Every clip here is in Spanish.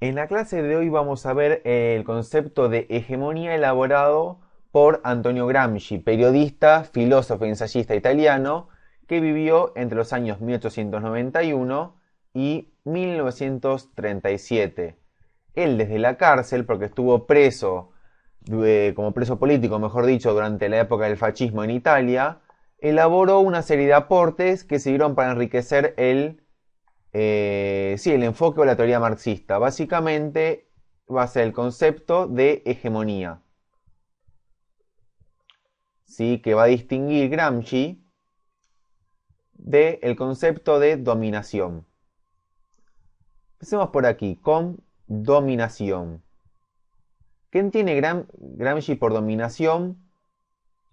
En la clase de hoy vamos a ver el concepto de hegemonía elaborado por Antonio Gramsci, periodista, filósofo y ensayista italiano que vivió entre los años 1891 y 1937. Él desde la cárcel, porque estuvo preso, como preso político, mejor dicho, durante la época del fascismo en Italia, elaboró una serie de aportes que sirvieron para enriquecer sí, el enfoque o la teoría marxista. Básicamente va a ser el concepto de hegemonía, ¿sí? Que va a distinguir Gramsci del concepto de dominación. Empecemos por aquí, con dominación. ¿Qué entiende Gramsci por dominación?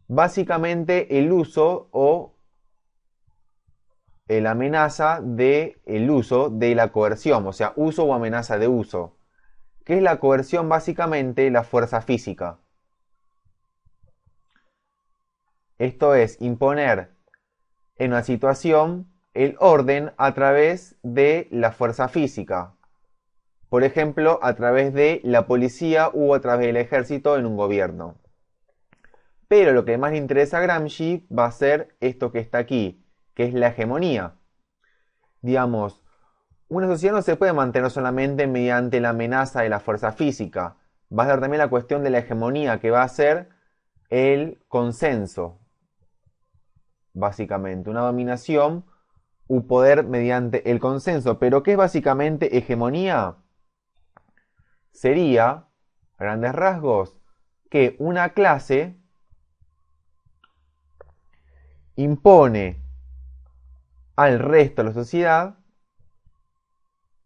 Básicamente el uso o la amenaza de el uso de la coerción, o sea, uso o amenaza de uso. ¿Qué es la coerción? Básicamente la fuerza física. Esto es imponer en una situación el orden a través de la fuerza física. Por ejemplo, a través de la policía o a través del ejército en un gobierno. Pero lo que más le interesa a Gramsci va a ser esto que está aquí, que es la hegemonía. Digamos, una sociedad no se puede mantener solamente mediante la amenaza de la fuerza física. Va a ser también la cuestión de la hegemonía, que va a ser el consenso, básicamente. Una dominación u poder mediante el consenso. Pero ¿qué es básicamente hegemonía? Sería, a grandes rasgos, que una clase impone al resto de la sociedad,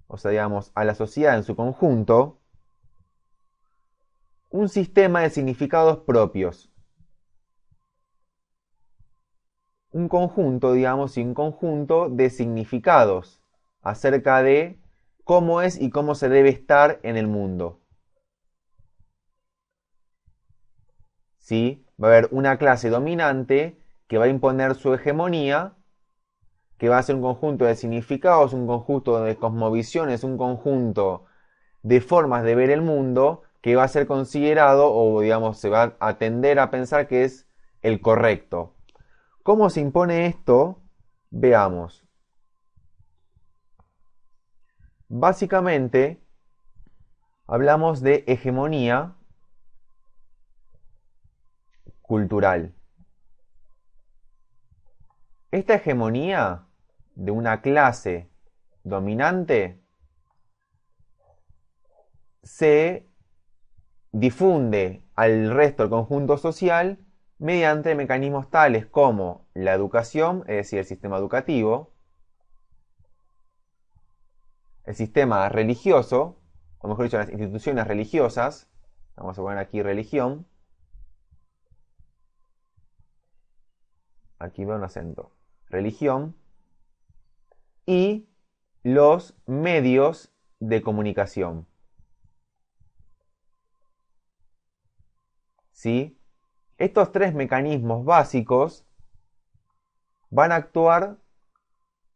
o sea, digamos, a la sociedad en su conjunto, un sistema de significados propios. Un conjunto, digamos, y un conjunto de significados acerca de cómo es y cómo se debe estar en el mundo. ¿Sí? Va a haber una clase dominante que va a imponer su hegemonía, que va a ser un conjunto de significados, un conjunto de cosmovisiones, un conjunto de formas de ver el mundo que va a ser considerado o digamos se va a tender a pensar que es el correcto. ¿Cómo se impone esto? Veamos. Básicamente hablamos de hegemonía cultural. Esta hegemonía de una clase dominante se difunde al resto del conjunto social mediante mecanismos tales como la educación, es decir, el sistema educativo, el sistema religioso, o mejor dicho, las instituciones religiosas, vamos a poner aquí religión, aquí va un acento, religión, y los medios de comunicación. ¿Sí? Estos tres mecanismos básicos van a actuar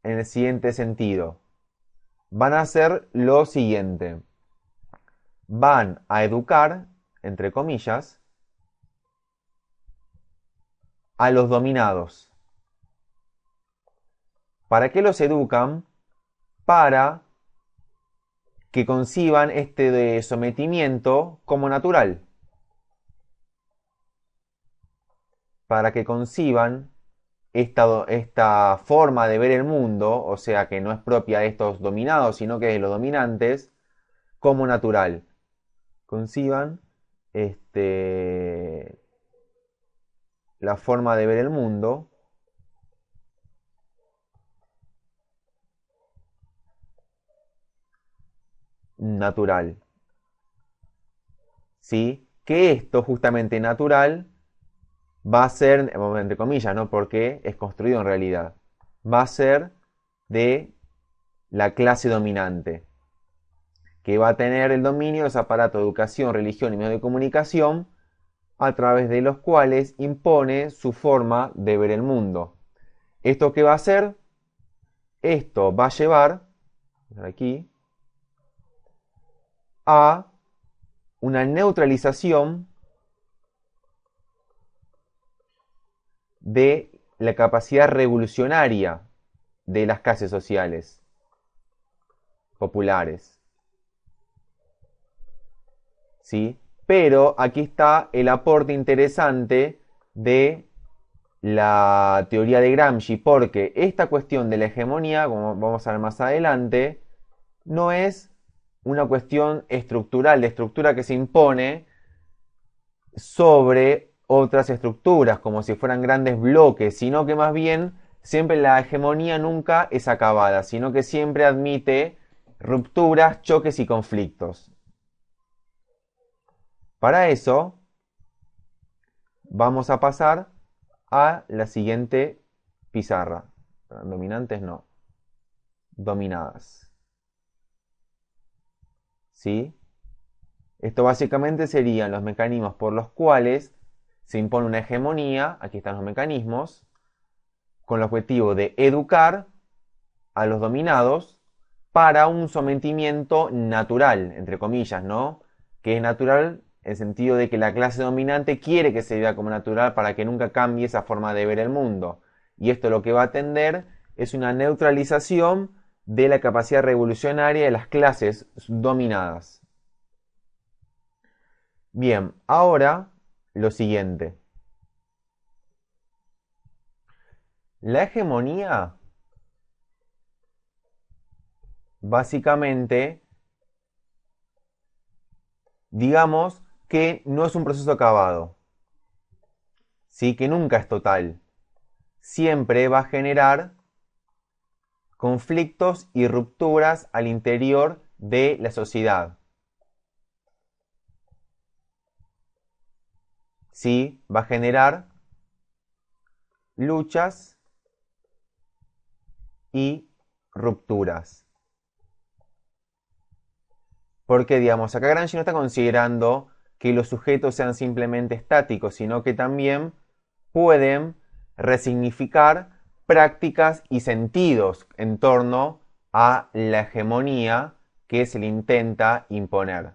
en el siguiente sentido. Van a hacer lo siguiente. Van a educar, entre comillas, a los dominados. ¿Para qué los educan? Para que conciban este de sometimiento como natural. Para que conciban esta forma de ver el mundo, o sea que no es propia de estos dominados, sino que de los dominantes, como natural. Conciban la forma de ver el mundo natural. ¿Sí? Que esto justamente natural va a ser, entre comillas, ¿no? Porque es construido en realidad. Va a ser de la clase dominante, que va a tener el dominio de los aparatos de educación, religión y medios de comunicación, a través de los cuales impone su forma de ver el mundo. ¿Esto qué va a hacer? Esto va a llevar, aquí, a una neutralización de la capacidad revolucionaria de las clases sociales populares. ¿Sí? Pero aquí está el aporte interesante de la teoría de Gramsci, porque esta cuestión de la hegemonía, como vamos a ver más adelante, no es una cuestión estructural, de estructura que se impone sobre otras estructuras, como si fueran grandes bloques, sino que más bien siempre la hegemonía nunca es acabada, sino que siempre admite rupturas, choques y conflictos. Para eso, vamos a pasar a la siguiente pizarra. Dominantes no. Dominadas. ¿Sí? Esto básicamente serían los mecanismos por los cuales se impone una hegemonía, aquí están los mecanismos, con el objetivo de educar a los dominados para un sometimiento natural, entre comillas, ¿no? Que es natural en el sentido de que la clase dominante quiere que se vea como natural para que nunca cambie esa forma de ver el mundo. Y esto lo que va a tender es una neutralización de la capacidad revolucionaria de las clases dominadas. Bien, ahora lo siguiente. La hegemonía básicamente, digamos que no es un proceso acabado, ¿sí? Que nunca es total. Siempre va a generar conflictos y rupturas al interior de la sociedad. ¿Sí? Va a generar luchas y rupturas. Porque, digamos, acá Gramsci no está considerando que los sujetos sean simplemente estáticos, sino que también pueden resignificar prácticas y sentidos en torno a la hegemonía que se le intenta imponer.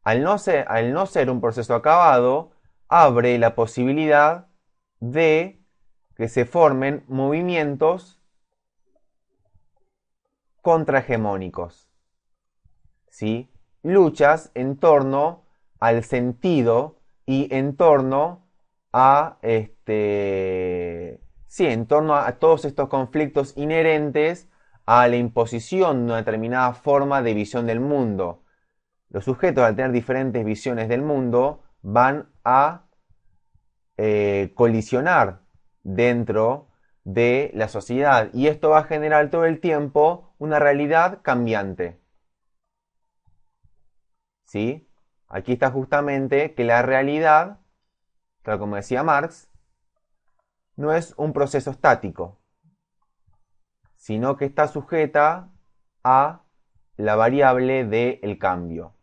Al no ser un proceso acabado, abre la posibilidad de que se formen movimientos contrahegemónicos, ¿sí? Luchas en torno al sentido y en torno a en torno a todos estos conflictos inherentes a la imposición de una determinada forma de visión del mundo. Los sujetos, al tener diferentes visiones del mundo, van a colisionar dentro de la sociedad y esto va a generar todo el tiempo una realidad cambiante. ¿Sí? Aquí está justamente que la realidad, tal como decía Marx, no es un proceso estático, sino que está sujeta a la variable del cambio.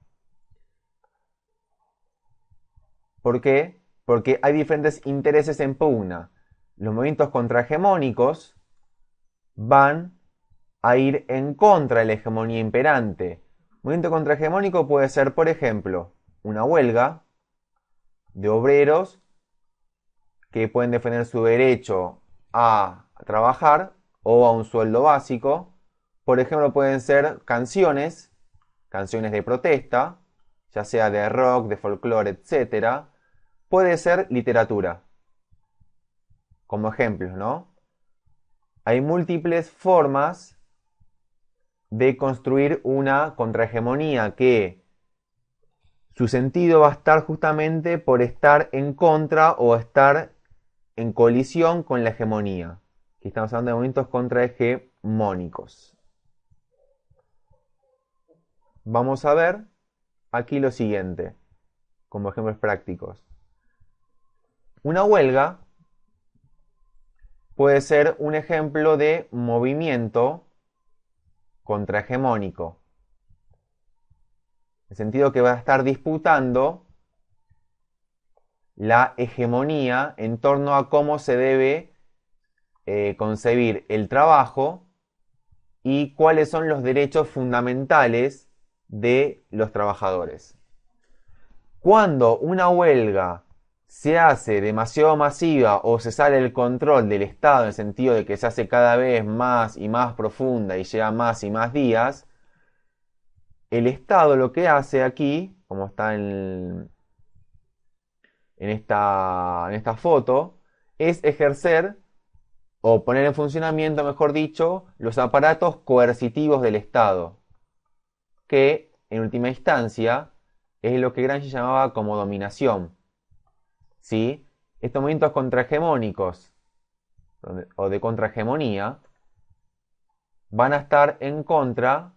¿Por qué? Porque hay diferentes intereses en pugna. Los movimientos contrahegemónicos van a ir en contra de la hegemonía imperante. Un movimiento contrahegemónico puede ser, por ejemplo, una huelga de obreros que pueden defender su derecho a trabajar o a un sueldo básico. Por ejemplo, pueden ser canciones de protesta, ya sea de rock, de folclore, etc. Puede ser literatura, como ejemplos, ¿no? Hay múltiples formas de construir una contrahegemonía que su sentido va a estar justamente por estar en contra o estar en colisión con la hegemonía. Aquí estamos hablando de movimientos contrahegemónicos. Vamos a ver aquí lo siguiente, como ejemplos prácticos. Una huelga puede ser un ejemplo de movimiento contrahegemónico. En el sentido que va a estar disputando la hegemonía en torno a cómo se debe concebir el trabajo y cuáles son los derechos fundamentales de los trabajadores. Cuando una huelga se hace demasiado masiva o se sale el control del Estado en el sentido de que se hace cada vez más y más profunda y lleva más y más días, el Estado lo que hace aquí, como está en esta foto, es ejercer o poner en funcionamiento, mejor dicho, los aparatos coercitivos del Estado, que en última instancia es lo que Gramsci llamaba como dominación. ¿Sí? Estos movimientos contrahegemónicos o de contrahegemonía van a estar en contra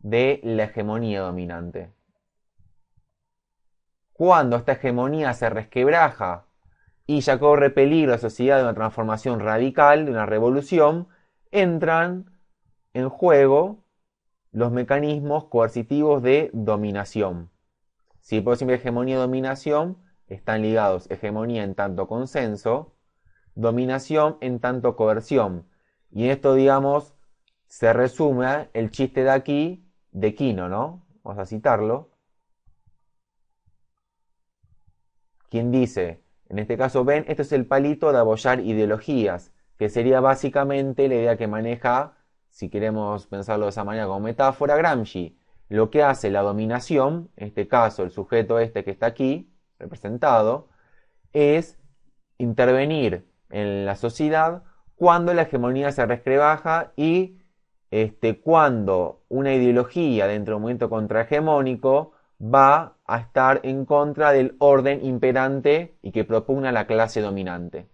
de la hegemonía dominante. Cuando esta hegemonía se resquebraja y ya corre peligro la sociedad de una transformación radical, de una revolución, entran en juego los mecanismos coercitivos de dominación. Si por siempre hegemonía y dominación están ligados, hegemonía en tanto consenso, dominación en tanto coerción. Y en esto, digamos, se resume el chiste de aquí, de Quino, ¿no? Vamos a citarlo. Quien dice, en este caso, ven, esto es el palito de abollar ideologías, que sería básicamente la idea que maneja, si queremos pensarlo de esa manera como metáfora, Gramsci. Lo que hace la dominación, en este caso el sujeto este que está aquí, representado, es intervenir en la sociedad cuando la hegemonía se resquebraja y cuando una ideología dentro de un movimiento contrahegemónico va a estar en contra del orden imperante y que propugna la clase dominante.